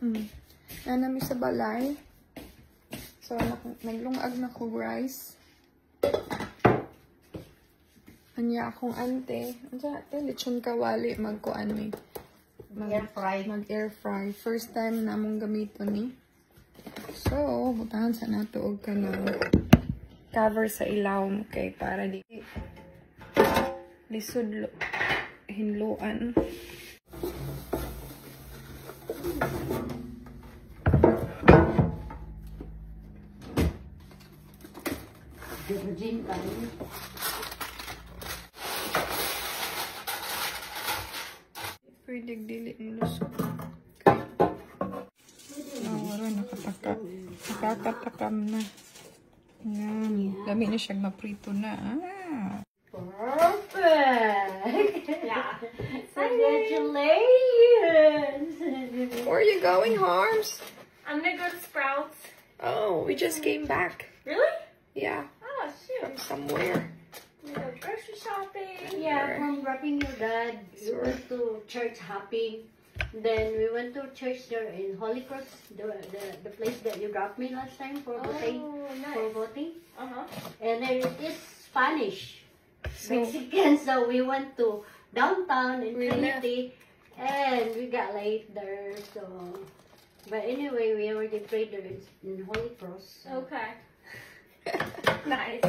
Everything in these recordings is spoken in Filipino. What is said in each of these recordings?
Nanami sa balay. So, naglungag na ko rice. Anya akong ante. Anya ate, lechon kawali. Magkuan ni. Mag-air fry. First time na mong gamiton ni. So, butahan sa nato og kanang cover sa ilaw mo kay para di lisod hinluan. Virgin kami. Pwede dili nilusot. Wala nakakatakam na. Yan. Dami na siyang maprito na. Perfect! Yeah. Congratulations! Where are you going, Harms? I'm gonna go to Sprouts. Oh, we just came back. Really? Yeah, Oh, shoot. from somewhere. I'm gonna go grocery shopping. Yeah, from wrapping your dad, we went to church hopping. Then we went to church there in Holy Cross, the place that you dropped me last time for voting. Oh, nice. For voting. Uh-huh. And there is Spanish, Mexican. So we went to downtown in Trinity, and we got late there. So, but anyway, we already prayed there in Holy Cross. So. Okay. Nice.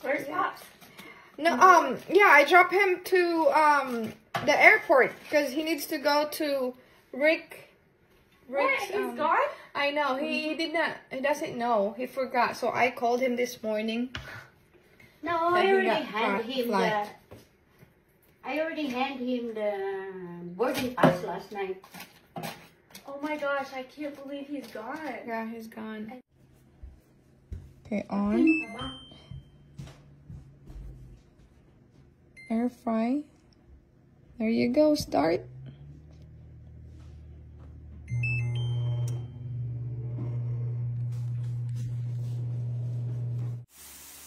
Where's Pops? No, yeah, I dropped him to, the airport, because he needs to go to Rick's, What? He's gone? I know, he doesn't know, he forgot, so I called him this morning. No, That I he already got handed him flight. the boarding pass last night. Oh my gosh, I can't believe he's gone. Yeah, he's gone. Okay, on. Air fry. There you go, start.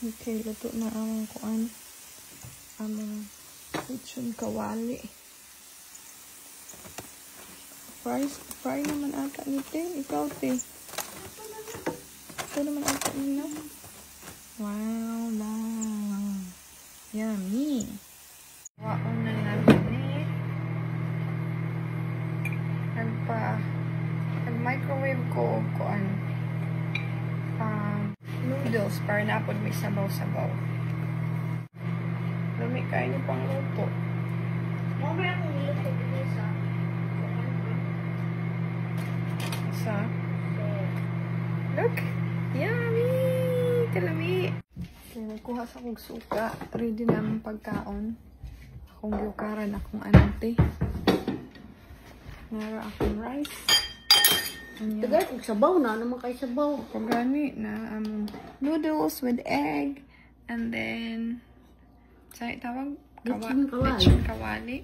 Okay, luto na ang kuan. Among lechon kawali. Fry naman ata ni Te. Ikaw, Te. Ito naman ata ni no? Wow, wow. Yummy. Waon na namin eh. Nag-microwave ko kuan. Noodles para napod may sabaw-sabaw. Lumi kayo niyo pang luto. Mamaya akong niluto din isa. Isa? Look! Yummy! Kalami! Okay, nagkuha sa kong suka. Ready naman pagkaon. Akong yukaran akong anante. Nara akong rice. Tagal, kung sabaw na, naman kayo sabaw. Pagani na noodles with egg. And then, saan tawag? Lechon kawali. Lechon kawali.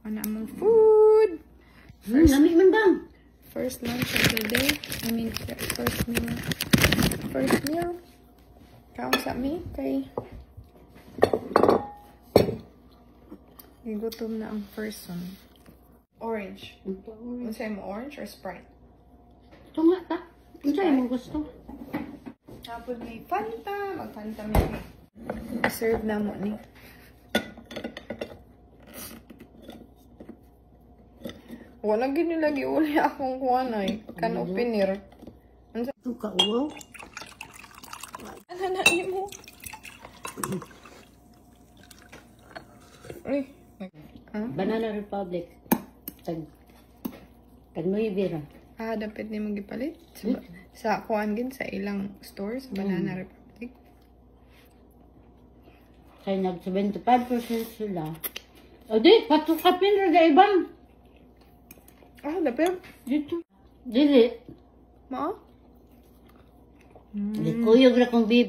Ano among food? Lamig man dang. First lunch of the day. I mean, first meal. First meal. Kaon sa mi kay gutom na ang first one. Orange. Ano sa'yo mo, orange or Sprite? Ito nga ta. Ano sa'yo mo gusto? Tapos may Fanta. Mag-Fanta may serve na mo ni. Wala gini lagi uli akong kuwanay. Kanopinir. Ito ka, wow. Ano na mo? Ay. Banana Republic. Tag Nuivera. Dapat ni magipalit. Sa kuwan gin sa ilang stores, Banana Republic. Kaya nag 75% sila. O di, patukapin rin na ibang. Dapat. Dito. Dili. Ma? Di kuyog na kong bib.